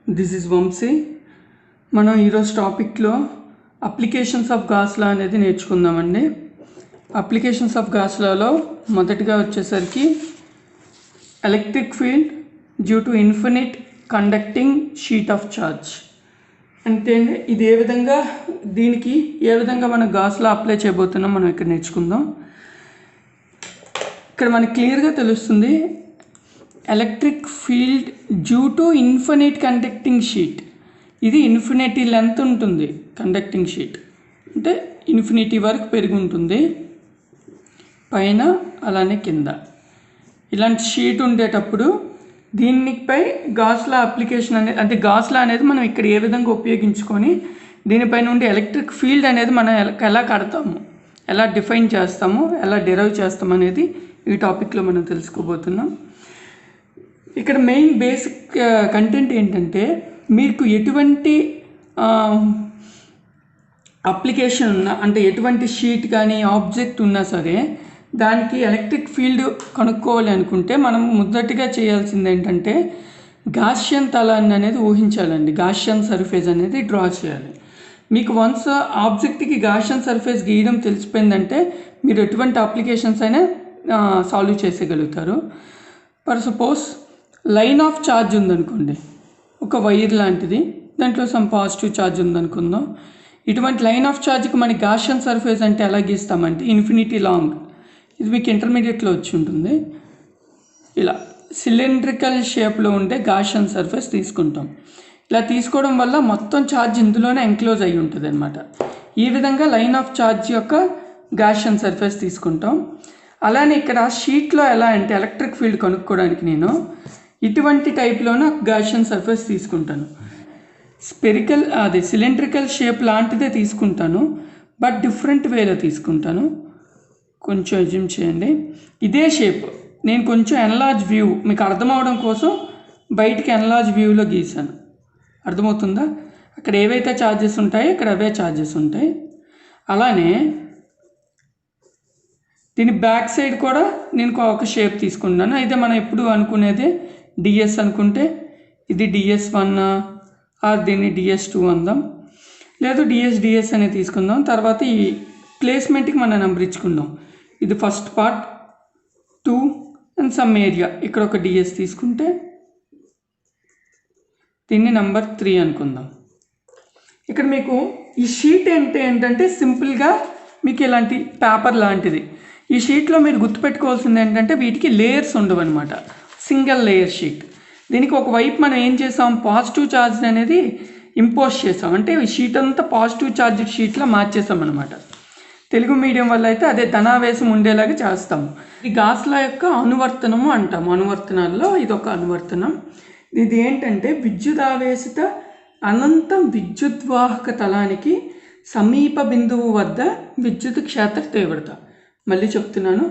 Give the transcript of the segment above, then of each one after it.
This is Vamsi. మనం ఈరోజు టాపిక్లో అప్లికేషన్స్ ఆఫ్ గాస్ లా అనేది నేర్చుకుందామండి. అప్లికేషన్స్ ఆఫ్ గాస్ లాలో మొదటిగా వచ్చేసరికి electric field due to infinite conducting sheet of charge అంటే ఇది దీనికి ఏ విధంగా మనం గాస్ లా అప్లై చేయబోతున్నాం మనం ఇక్కడ నేర్చుకుందాం. ఇక్కడ మనకి క్లియర్గా తెలుస్తుంది electric field due to infinite conducting sheet. ఇది ఇన్ఫినిటీ లెంత్ ఉంటుంది. కండక్టింగ్ షీట్ అంటే ఇన్ఫినిటీ వరకు పెరిగి ఉంటుంది పైన అలానే కింద. ఇలాంటి షీట్ ఉండేటప్పుడు దీనిపై గాస్ లా అప్లికేషన్ అనేది అంటే గాస్ లా అనేది మనం ఇక్కడ ఏ విధంగా ఉపయోగించుకొని దీనిపై నుండి ఎలక్ట్రిక్ ఫీల్డ్ అనేది మనం ఎలా కడతాము, ఎలా డిఫైన్ చేస్తాము, ఎలా డిరైవ్ చేస్తాము అనేది ఈ టాపిక్లో మనం తెలుసుకోబోతున్నాం. ఇక్కడ మెయిన్ బేసిక్ కంటెంట్ ఏంటంటే మీకు ఎటువంటి అప్లికేషన్ ఉన్నా అంటే ఎటువంటి షీట్ కానీ ఆబ్జెక్ట్ ఉన్నా సరే దానికి ఎలక్ట్రిక్ ఫీల్డ్ కనుక్కోవాలి అనుకుంటే మనం మొదటిగా చేయాల్సింది ఏంటంటే గాసియన్ తలాన్ని అనేది ఊహించాలండి. గాసియన్ సర్ఫేస్ అనేది డ్రా చేయాలి. మీకు వన్స్ ఆబ్జెక్ట్కి గాసియన్ సర్ఫేస్ గీయడం తెలిసిపోయిందంటే మీరు ఎటువంటి అప్లికేషన్స్ అయినా సాల్వ్ చేసేయగలుగుతారు. For suppose line of charge ఉందనుకోండి, ఒక వైర్ లాంటిది, దాంట్లో సమ్ పాజిటివ్ ఛార్జ్ ఉందనుకుందాం. ఇటువంటి లైన్ ఆఫ్ ఛార్జ్కి మనకి గాసియన్ సర్ఫేస్ అంటే ఎలా గీస్తామంటే ఇన్ఫినిటీ లాంగ్. ఇది మీకు ఇంటర్మీడియట్లో వచ్చి ఉంటుంది. ఇలా సిలిండ్రికల్ షేప్లో ఉండే గాసియన్ సర్ఫేస్ తీసుకుంటాం. ఇలా తీసుకోవడం వల్ల మొత్తం ఛార్జ్ ఇందులోనే ఎంక్లోజ్ అయి ఉంటుంది అనమాట. ఈ విధంగా లైన్ ఆఫ్ ఛార్జ్ యొక్క గాసియన్ సర్ఫేస్ తీసుకుంటాం. అలానే ఇక్కడ షీట్లో ఎలా అంటే ఎలక్ట్రిక్ ఫీల్డ్ కనుక్కోవడానికి నేను ఇటువంటి టైప్లోనే గాసియన్ సర్ఫేస్ తీసుకుంటాను. సిలిండ్రికల్ షేప్ లాంటిదే తీసుకుంటాను, బట్ డిఫరెంట్ వేలో తీసుకుంటాను. కొంచెం అజ్యూమ్ చేయండి. ఇదే షేప్ నేను కొంచెం ఎన్లార్జ్ వ్యూ మీకు అర్థమవడం కోసం బయటికి ఎన్లార్జ్ వ్యూలో గీసాను. అర్థమవుతుందా? అక్కడ ఏవైతే ఛార్జెస్ ఉంటాయో ఇక్కడ అవే ఛార్జెస్ ఉంటాయి. అలానే దీని బ్యాక్ సైడ్ కూడా నేను ఒక షేప్ తీసుకుంటాను. అయితే మనం ఎప్పుడు అనుకునేది డిఎస్ అనుకుంటే ఇది DS1 ఆర్ దీన్ని DS2 అందాం, లేదు డిఎస్ అనేది తీసుకుందాం. తర్వాత ఈ ప్లేస్మెంట్కి మనం నెంబర్ ఇచ్చుకుందాం. ఇది first part 2 and some area, ఇక్కడ ఒక డిఎస్ తీసుకుంటే దీన్ని నెంబర్ 3 అనుకుందాం. ఇక్కడ మీకు ఈ షీట్ ఏంటంటే సింపుల్గా మీకు ఇలాంటి పేపర్ లాంటిది. ఈ షీట్లో మీరు గుర్తుపెట్టుకోవాల్సింది ఏంటంటే వీటికి లేయర్స్ ఉండవు అనమాట. Single layer sheet. దీనికి ఒకవైపు మనం ఏం చేసాం, పాజిటివ్ ఛార్జ్ అనేది ఇంపోజ్ చేసాం. అంటే ఈ షీట్ అంతా పాజిటివ్ ఛార్జ్ షీట్లో మార్చేసాం అనమాట. తెలుగు మీడియం వల్ల అయితే అదే ధనావేశం ఉండేలాగా చేస్తాము. ఇది గాస్ లా యొక్క అనువర్తనము అంటాము. అనువర్తనాల్లో ఇదొక అనువర్తనం. ఇది ఏంటంటే విద్యుదావేశిత అనంత విద్యుద్వాహక తలానికి సమీప బిందువు వద్ద విద్యుత్ క్షేత్ర తీవ్రత. మళ్ళీ చెప్తున్నాను,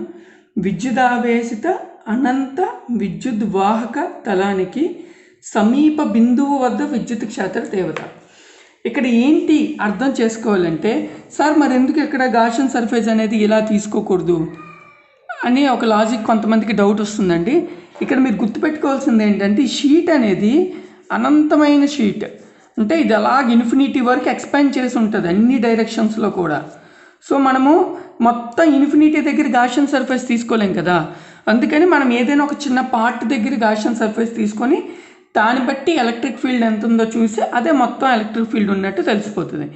విద్యుదావేశిత అనంత విద్యుద్వాహక తలానికి సమీప బిందువు వద్ద విద్యుత్ క్షేత్ర తీవ్రత. ఇక్కడ ఏంటి అర్థం చేసుకోవాలంటే, సార్ మరి ఎందుకు ఇక్కడ గాసియన్ సర్ఫేస్ అనేది ఇలా తీసుకోకూడదు అని ఒక లాజిక్ కొంతమందికి డౌట్ వస్తుందండి. ఇక్కడ మీరు గుర్తుపెట్టుకోవాల్సింది ఏంటంటే ఈ షీట్ అనేది అనంతమైన షీట్. అంటే ఇది అలాగ ఇన్ఫినిటీ వరకు ఎక్స్పాండ్ చేసి ఉంటుంది అన్ని డైరెక్షన్స్లో కూడా. సో మనము మొత్తం ఇన్ఫినిటీ దగ్గర గాసియన్ సర్ఫేస్ తీసుకోలేం కదా. అందుకని మనం ఏదైనా ఒక చిన్న పార్ట్ దగ్గర గాసియన్ సర్ఫేస్ తీసుకొని దాన్ని బట్టి ఎలక్ట్రిక్ ఫీల్డ్ ఎంత ఉందో చూసి అదే మొత్తం ఎలక్ట్రిక్ ఫీల్డ్ ఉన్నట్టు తెలిసిపోతుంది.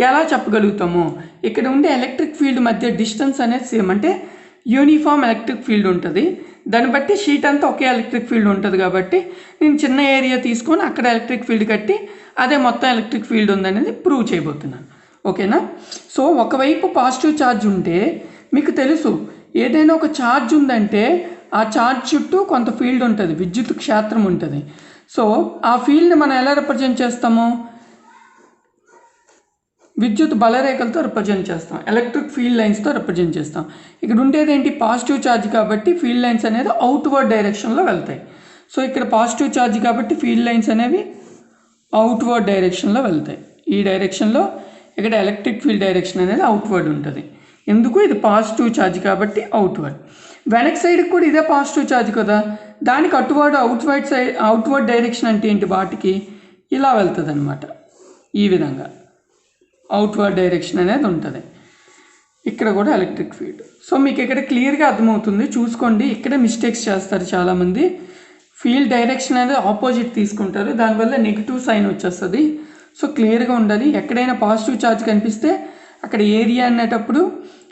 ఎలా చెప్పగలుగుతాము, ఇక్కడ ఉండే ఎలక్ట్రిక్ ఫీల్డ్ మధ్య డిస్టెన్స్ అనేది సేమ్, అంటే యూనిఫామ్ ఎలక్ట్రిక్ ఫీల్డ్ ఉంటుంది. దాన్ని బట్టి షీట్ అంతా ఒకే ఎలక్ట్రిక్ ఫీల్డ్ ఉంటుంది. కాబట్టి నేను చిన్న ఏరియా తీసుకొని అక్కడ ఎలక్ట్రిక్ ఫీల్డ్ కట్టి అదే మొత్తం ఎలక్ట్రిక్ ఫీల్డ్ ఉందనేది ప్రూవ్ చేయబోతున్నాను. ఓకేనా? సో ఒకవైపు పాజిటివ్ ఛార్జ్ ఉంటే మీకు తెలుసు ఏదైనా ఒక ఛార్జ్ ఉందంటే ఆ ఛార్జ్ చుట్టూ కొంత ఫీల్డ్ ఉంటుంది, విద్యుత్ క్షేత్రం ఉంటుంది. సో ఆ ఫీల్డ్ని మనం ఎలా రిప్రజెంట్ చేస్తాము, విద్యుత్ బలరేఖలతో రిప్రజెంట్ చేస్తాం, ఎలక్ట్రిక్ ఫీల్డ్ లైన్స్తో రిప్రజెంట్ చేస్తాం. ఇక్కడ ఉండేది ఏంటి, పాజిటివ్ ఛార్జ్ కాబట్టి ఫీల్డ్ లైన్స్ అనేది అవుట్వర్డ్ డైరెక్షన్లో వెళ్తాయి. సో ఇక్కడ పాజిటివ్ ఛార్జ్ కాబట్టి ఫీల్డ్ లైన్స్ అనేవి అవుట్వర్డ్ డైరెక్షన్లో వెళ్తాయి. ఈ డైరెక్షన్లో ఇక్కడ ఎలక్ట్రిక్ ఫీల్డ్ డైరెక్షన్ అనేది అవుట్వర్డ్ ఉంటుంది. ఎందుకు, ఇది పాజిటివ్ ఛార్జ్ కాబట్టి అవుట్వర్డ్. వెనక్ సైడ్కి కూడా ఇదే పాజిటివ్ ఛార్జ్ కదా, దానికి అటువర్డ్ అవుట్వర్డ్ డైరెక్షన్ అంటే ఏంటి, వాటికి ఇలా వెళ్తుంది అనమాట. ఈ విధంగా అవుట్వర్డ్ డైరెక్షన్ అనేది ఉంటుంది. ఇక్కడ కూడా ఎలక్ట్రిక్ ఫీల్డ్. సో మీకు ఇక్కడ క్లియర్గా అర్థమవుతుంది, చూసుకోండి. ఇక్కడే మిస్టేక్స్ చేస్తారు చాలామంది. ఫీల్డ్ డైరెక్షన్ అనేది ఆపోజిట్ తీసుకుంటారు, దానివల్ల నెగిటివ్ సైన్ వచ్చేస్తుంది. సో క్లియర్గా ఉండాలి. ఎక్కడైనా పాజిటివ్ ఛార్జ్ కనిపిస్తే అక్కడ ఏరియా అనేటప్పుడు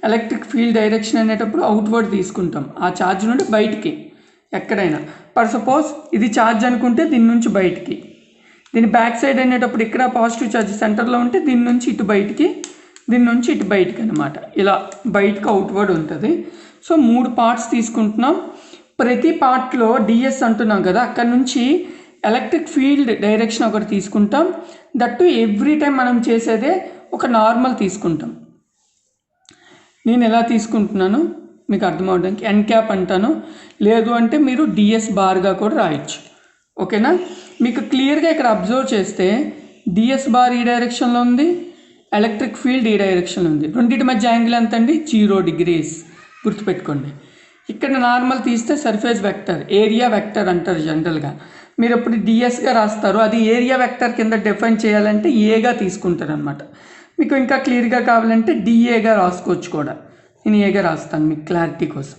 ఎలక్ట్రిక్ ఫీల్డ్ డైరెక్షన్ అనేటప్పుడు అవుట్వర్డ్ తీసుకుంటాం, ఆ ఛార్జ్ నుండి బయటికి. ఎక్కడైనా ఫర్ సపోజ్ ఇది ఛార్జ్ అనుకుంటే దీని నుంచి బయటికి, దీని బ్యాక్ సైడ్ అనేటప్పుడు ఇక్కడ పాజిటివ్ ఛార్జ్ సెంటర్లో ఉంటే దీని నుంచి ఇటు బయటికి, దీని నుంచి ఇటు బయటికి అనమాట. ఇలా బయటకు అవుట్వర్డ్ ఉంటుంది. సో 3 పార్ట్స్ తీసుకుంటున్నాం. ప్రతి పార్ట్లో డిఎస్ అంటున్నాం కదా, అక్కడ నుంచి ఎలక్ట్రిక్ ఫీల్డ్ డైరెక్షన్ ఒకటి తీసుకుంటాం. దట్టు ఎవ్రీ టైం మనం చేసేదే ఒక నార్మల్ తీసుకుంటాం. నేను ఎలా తీసుకుంటున్నాను మీకు అర్థమవడానికి ఎన్ క్యాప్ అంటాను, లేదు అంటే మీరు డిఎస్ బార్గా కూడా రాయొచ్చు. ఓకేనా? మీకు క్లియర్గా ఇక్కడ అబ్జర్వ్ చేస్తే డిఎస్ బార్ ఈ డైరెక్షన్లో ఉంది, ఎలక్ట్రిక్ ఫీల్డ్ ఈ డైరెక్షన్లో ఉంది. రెండింటి మధ్య యాంగిల్ ఎంత అండి? 0 degrees. గుర్తుపెట్టుకోండి. ఇక్కడ నార్మల్ తీస్తే సర్ఫేస్ వెక్టర్, ఏరియా వెక్టర్ అంటారు జనరల్గా. మీరు ఎప్పుడు డిఎస్గా రాస్తారు, అది ఏరియా వెక్టర్ కింద డిఫైన్ చేయాలంటే ఏగా తీసుకుంటారు అనమాట. మీకు ఇంకా క్లియర్గా కావాలంటే డిఏగా రాసుకోవచ్చు కూడా. నేను ఏగా రాస్తాను మీకు క్లారిటీ కోసం,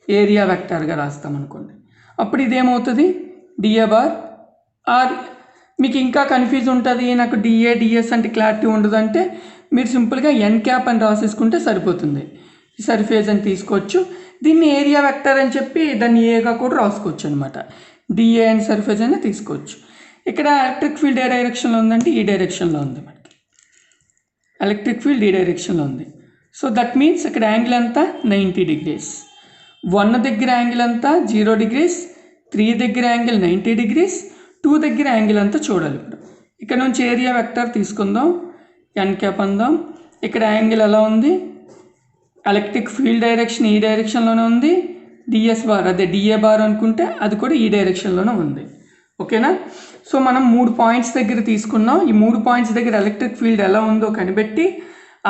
ఏరియా వెక్టర్గా రాస్తాం అనుకోండి. అప్పుడు ఇదేమవుతుంది? DA bar. ఆర్ మీకు ఇంకా కన్ఫ్యూజ్ ఉంటుంది, నాకు డిఏ డిఎస్ అంటే క్లారిటీ ఉండదు అంటే మీరు సింపుల్గా ఎన్ క్యాప్ అని రాసేసుకుంటే సరిపోతుంది. సర్ఫేస్ అని తీసుకోవచ్చు, దీన్ని ఏరియా వెక్టర్ అని చెప్పి దాన్ని ఏగా కూడా రాసుకోవచ్చు అనమాట. డిఏ అండ్ సర్ఫేస్ అయినా తీసుకోవచ్చు. ఇక్కడ ఎలక్ట్రిక్ ఫీల్డ్ ఏ డైరెక్షన్లో ఉందంటే ఈ డైరెక్షన్లో ఉంది. మనకి ఎలక్ట్రిక్ ఫీల్డ్ ఈ డైరెక్షన్లో ఉంది. సో దట్ మీన్స్ ఇక్కడ యాంగిల్ అంతా 90 degrees. 1 దగ్గర యాంగిల్ అంతా 0 degrees, 3 దగ్గర యాంగిల్ 90 degrees, 2 దగ్గర యాంగిల్ అంతా చూడాలి. ఇప్పుడు ఇక్కడ నుంచి ఏరియా వెక్టర్ తీసుకుందాం, ఎన్ క్యాప్ అందాం. ఇక్కడ యాంగిల్ ఎలా ఉంది? ఎలక్ట్రిక్ ఫీల్డ్ డైరెక్షన్ ఈ డైరెక్షన్లోనే ఉంది. డిఎస్ బార్ అదే డిఏ బార్ అనుకుంటే అది కూడా ఈ డైరెక్షన్లోనే ఉంది. ఓకేనా? సో మనం 3 పాయింట్స్ దగ్గర తీసుకున్నాం. ఈ 3 పాయింట్స్ దగ్గర ఎలక్ట్రిక్ ఫీల్డ్ ఎలా ఉందో కనిపెట్టి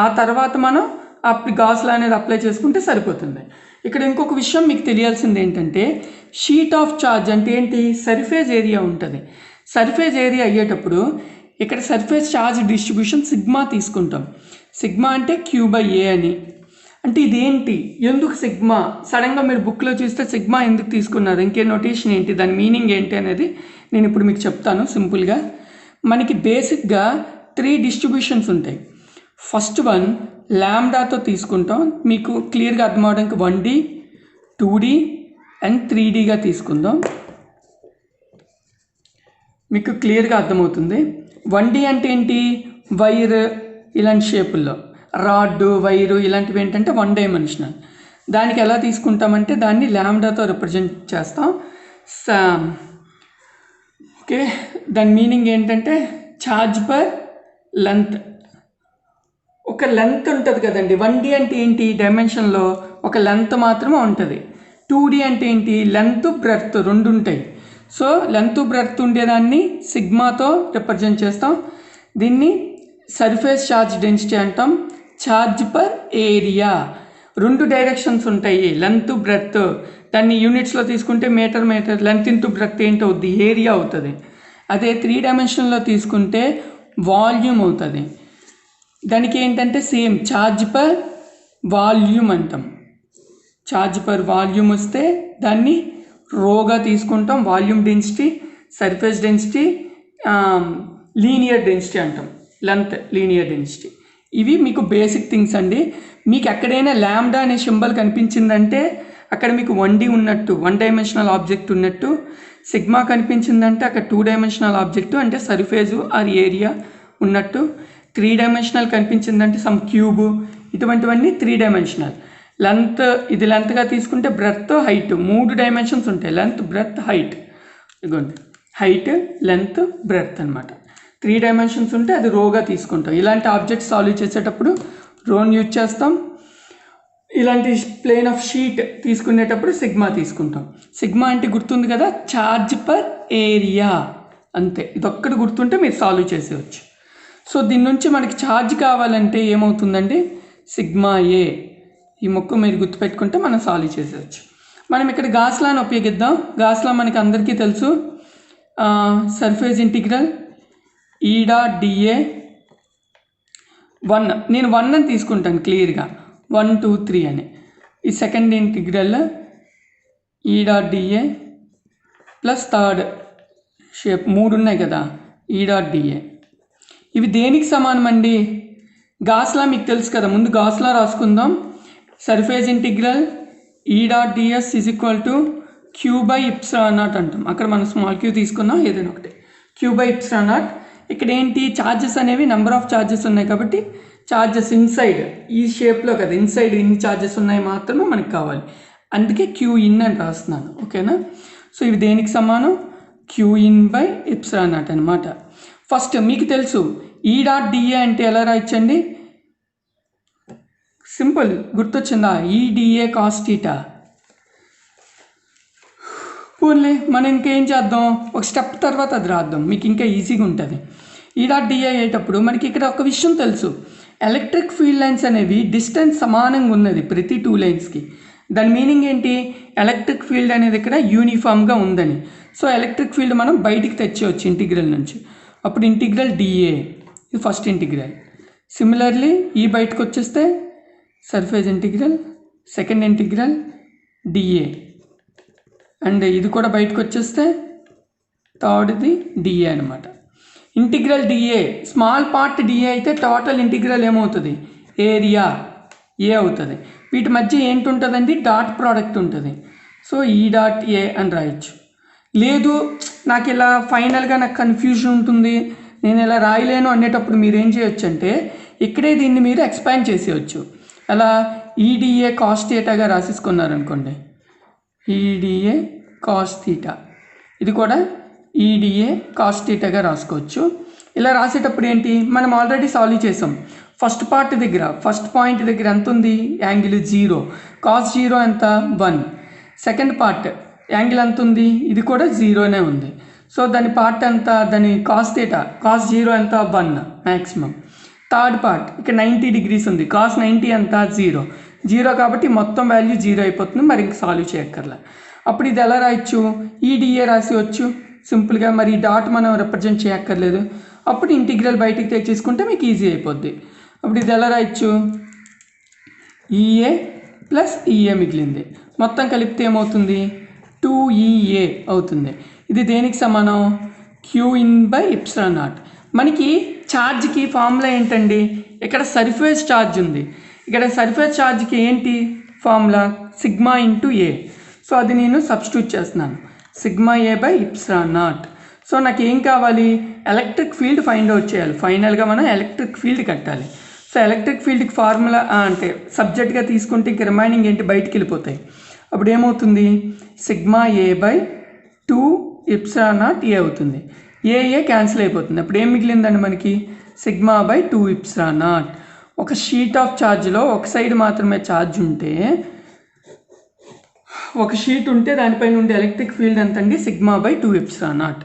ఆ తర్వాత మనం గాస్ లా అనేది అప్లై చేసుకుంటే సరిపోతుంది. ఇక్కడ ఇంకొక విషయం మీకు తెలియాల్సింది ఏంటంటే, షీట్ ఆఫ్ ఛార్జ్ అంటే ఏంటి? సర్ఫేస్ ఏరియా ఉంటుంది. సర్ఫేస్ ఏరియా అయ్యేటప్పుడు ఇక్కడ సర్ఫేస్ ఛార్జ్ డిస్ట్రిబ్యూషన్ సిగ్మా తీసుకుంటాం. సిగ్మా అంటే Q/A అని. అంటే ఇదేంటి? ఎందుకు సిగ్మా? సడన్గా మీరు బుక్లో చూస్తే సిగ్మా ఎందుకు తీసుకున్నారు, ఇంకే నోటేషన్ ఏంటి, దాని మీనింగ్ ఏంటి అనేది నేను ఇప్పుడు మీకు చెప్తాను సింపుల్గా. మనకి బేసిక్గా 3 డిస్ట్రిబ్యూషన్స్ ఉంటాయి. ఫస్ట్ వన్ ల్యాండాతో తీసుకుంటాం. మీకు క్లియర్గా అర్థం అవడానికి 1D, 2D అండ్ 3Dగా తీసుకుందాం. మీకు క్లియర్గా అర్థమవుతుంది. 1D అంటే ఏంటి? వైర్ ఇలాంటి షేపుల్లో, రాడ్ వైరు ఇలాంటివి ఏంటంటే 1 dimensional. దానికి ఎలా తీసుకుంటామంటే దాన్ని ల్యాండాతో రిప్రజెంట్ చేస్తాం. ఓకే, దాని మీనింగ్ ఏంటంటే ఛార్జ్ పర్ లెంత్. ఒక లెంత్ ఉంటుంది కదండి. 1D అంటే ఏంటి? డైమెన్షన్లో ఒక లెంత్ మాత్రమే ఉంటుంది. 2D అంటే ఏంటి? లెంత్ బ్రెడ్త్ 2 ఉంటాయి. సో లెంత్ బ్రెడ్త్ ఉండేదాన్ని సిగ్మాతో రిప్రజెంట్ చేస్తాం. దీన్ని సర్ఫేస్ ఛార్జ్ డెన్సిటీ అంటాం. ఛార్జ్ పర్ ఏరియా 2 డైరెక్షన్స్ ఉంటాయి, లెంత్ బ్రెడ్త్. దాన్ని యూనిట్స్లో తీసుకుంటే మీటర్, లెంత్ ఇంటూ బ్రెడ్త్ ఏంటి అవుద్ది? ఏరియా అవుతుంది. అదే 3 dimensionలో తీసుకుంటే వాల్యూమ్ అవుతుంది. దానికి ఏంటంటే సేమ్ ఛార్జ్ పర్ వాల్యూమ్ అంటాం. ఛార్జ్ పర్ వాల్యూమ్ వస్తే దాన్ని రోగా తీసుకుంటాం. Volume density, surface density, linear density అంటాం. Length, linear density. ఇవి మీకు బేసిక్ థింగ్స్ అండి. మీకు ఎక్కడైనా ల్యాండా అనే సింబల్ కనిపించిందంటే అక్కడ మీకు 1D ఉన్నట్టు, 1 dimensional ఆబ్జెక్ట్ ఉన్నట్టు. సిగ్మా కనిపించిందంటే అక్కడ 2 dimensional ఆబ్జెక్టు అంటే సర్ఫేసు ఆర్ ఏరియా ఉన్నట్టు. 3 dimensional కనిపించిందంటే సమ్ క్యూబ్. ఇటువంటివన్నీ 3 dimensional. లెంత్, ఇది లెంత్గా తీసుకుంటే బ్రెడ్త్, హైట్ 3 dimensions ఉంటాయి. Length, breadth, height. ఇదిగోండి హైట్, లెంత్, బ్రెడ్త్ అనమాట. 3 dimensions ఉంటే అది రోగా తీసుకుంటాం. ఇలాంటి ఆబ్జెక్ట్ సాల్వ్ చేసేటప్పుడు రోని యూజ్ చేస్తాం. ఇలాంటి ప్లేన్ ఆఫ్ షీట్ తీసుకునేటప్పుడు సిగ్మా తీసుకుంటాం. సిగ్మా అంటే గుర్తుంది కదా, ఛార్జ్ పర్ ఏరియా. అంతే, ఇదొక్కటి గుర్తుంటే మీరు సాల్వ్ చేసేవచ్చు. సో దీని నుంచి మనకి ఛార్జ్ కావాలంటే ఏమవుతుందండి? సిగ్మా ఏ. ఈ మొక్క మీరు గుర్తుపెట్టుకుంటే మనం సాల్వ్ చేసేవచ్చు. మనం ఇక్కడ గాస్ లాని ఉపయోగిద్దాం. గాస్ లా మనకి అందరికీ తెలుసు. సర్ఫేస్ ఇంటిగ్రల్ ఈ డాట్ డిఏ 1, నేను 1 అని తీసుకుంటాను క్లియర్గా, 1 2 3 అని. ఈ సెకండ్ ఇంటిగ్రల్ ఈ dot DA plus third shape 3 ఉన్నాయి కదా, ఈ డాట్ డిఏ. ఇవి దేనికి సమానం అండి? గాస్లా మీకు తెలుసు కదా, ముందు గాస్లా రాసుకుందాం. సర్ఫేస్ ఇంటిగ్రల్ ఈ dot ds is equal to q by epsilon naught అంటాం. అక్కడ మనం స్మాల్ క్యూ తీసుకున్నాం, ఏదైనా ఒకటి, క్యూ బై ఇప్సిలాన్ నాట్. ఇక్కడ ఏంటి, ఛార్జెస్ అనేవి నెంబర్ ఆఫ్ ఛార్జెస్ ఉన్నాయి కాబట్టి ఛార్జెస్ ఇన్సైడ్ ఈ షేప్లో కదా, ఇన్సైడ్ ఇన్ని ఛార్జెస్ ఉన్నాయి మాత్రమే మనకి కావాలి, అందుకే క్యూ ఇన్ అని రాస్తున్నాను. ఓకేనా? సో ఇవి దేనికి సమానం? Q in by epsilon not అనమాట. ఫస్ట్ మీకు తెలుసు ఈ డాట్ డిఏ అంటే ఎలా రాయొచ్చండి? సింపుల్, గుర్తొచ్చిందా? EDA cos theta. పోన్లే, మనం ఇంకేం చేద్దాం, ఒక స్టెప్ తర్వాత అది రాద్దాం, మీకు ఇంకా ఈజీగా ఉంటుంది. ఈ డాట్ డిఏ అయ్యేటప్పుడు మనకి ఇక్కడ ఒక విషయం తెలుసు, ఎలక్ట్రిక్ ఫీల్డ్ లైన్స్ అనేవి డిస్టెన్స్ సమానంగా ఉన్నది ప్రతి 2 లైన్స్కి. దాని మీనింగ్ ఏంటి? ఎలక్ట్రిక్ ఫీల్డ్ అనేది ఇక్కడ యూనిఫామ్గా ఉందని. సో ఎలక్ట్రిక్ ఫీల్డ్ మనం బయటికి తెచ్చేయచ్చు ఇంటిగ్రల్ నుంచి. అప్పుడు ఇంటిగ్రల్ డిఏ, ఇది ఫస్ట్ ఇంటిగ్రల్. సిమిలర్లీ ఈ బయటకు వచ్చేస్తే surface integral, second integral DA, and ఇది కూడా బయటకు వచ్చేస్తే థర్డ్ది డిఏ అనమాట. Integral DA small part DA అయితే టోటల్ ఇంటిగ్రల్ ఏమవుతుంది? ఏరియా ఏ అవుతుంది. వీటి మధ్య ఏంటి ఉంటుందండి? డాట్ ప్రోడక్ట్ ఉంటుంది. సో ఈ డాట్ ఏ అని రాయొచ్చు. లేదు నాకు ఇలా ఫైనల్గా నాకు కన్ఫ్యూజన్ ఉంటుంది, నేను ఇలా రాయలేను అనేటప్పుడు మీరు ఏం చేయొచ్చు అంటే ఇక్కడే దీన్ని మీరు ఎక్స్పాండ్ చేసేయచ్చు. అలా ఈడిఏ కాస్ థీటాగా రాసేసుకున్నారనుకోండి, ఈడిఏ కాస్ థీటా, ఇది కూడా ఈడిఏ కాస్ థీటాగా రాసుకోవచ్చు. ఇలా రాసేటప్పుడు ఏంటి, మనం ఆల్రెడీ సాల్వ్ చేసాం. ఫస్ట్ పార్ట్ దగ్గర, ఫస్ట్ పాయింట్ దగ్గర ఎంత ఉంది? యాంగిల్ 0, కాస్ 0 ఎంత? 1. సెకండ్ పార్ట్ యాంగిల్ ఎంత ఉంది? ఇది కూడా 0నే ఉంది. సో దాని పార్ట్ ఎంత? దాని కాస్ థీటా, కాస్ 0 ఎంత? 1 మ్యాక్సిమం. థర్డ్ పార్ట్ ఇక్కడ 90 degrees ఉంది, కాస్ 90 ఎంత? 0 కాబట్టి మొత్తం వాల్యూ 0 అయిపోతుంది, మరి ఇంక సాల్వ్ చేయక్కర్లే. అప్పుడు ఇది ఎలా రాయొచ్చు? ఈడిఏ రాసివచ్చు సింపుల్గా, మరి డాట్ మనం రిప్రజెంట్ చేయక్కర్లేదు. అప్పుడు ఇంటిగ్రల్ బయటికి తెచ్చేసుకుంటే మీకు ఈజీ అయిపోద్ది. అప్పుడు ఇది ఎలా రాయొచ్చు? ఈఏ ప్లస్ ఈఏ మిగిలింది, మొత్తం కలిపితే ఏమవుతుంది? 2EA అవుతుంది. ఇది దేనికి సమానం? Q in by epsilon naught. మనకి ఛార్జ్కి ఫార్ములా ఏంటండి? ఇక్కడ సర్ఫేస్ ఛార్జ్ ఉంది, ఇక్కడ సర్ఫేస్ ఛార్జ్కి ఏంటి formula? Sigma into A. So అది నేను సబ్స్టిట్యూట్ చేస్తున్నాను, sigma A by epsilon naught. So నాకు ఏం కావాలి? ఎలక్ట్రిక్ ఫీల్డ్ ఫైండ్ అవుట్ చేయాలి. ఫైనల్గా మనం ఎలక్ట్రిక్ ఫీల్డ్ కట్టాలి. సో ఎలక్ట్రిక్ ఫీల్డ్కి ఫార్ములా అంటే సబ్జెక్ట్గా తీసుకుంటే ఇంక రిమైనింగ్ ఏంటి? బయటికి వెళ్ళిపోతాయి. అప్పుడు ఏమవుతుంది? Sigma A by 2 epsilon naught A అవుతుంది. ఏ క్యాన్సిల్ అయిపోతుంది. అప్పుడు ఏం మిగిలిందండి మనకి? Sigma by 2 epsilon naught. ఒక షీట్ ఆఫ్ ఛార్జ్లో ఒక సైడ్ మాత్రమే ఛార్జ్ ఉంటే, ఒక షీట్ ఉంటే దానిపైన ఉండే ఎలక్ట్రిక్ ఫీల్డ్ ఎంతండి? Sigma by 2 epsilon not.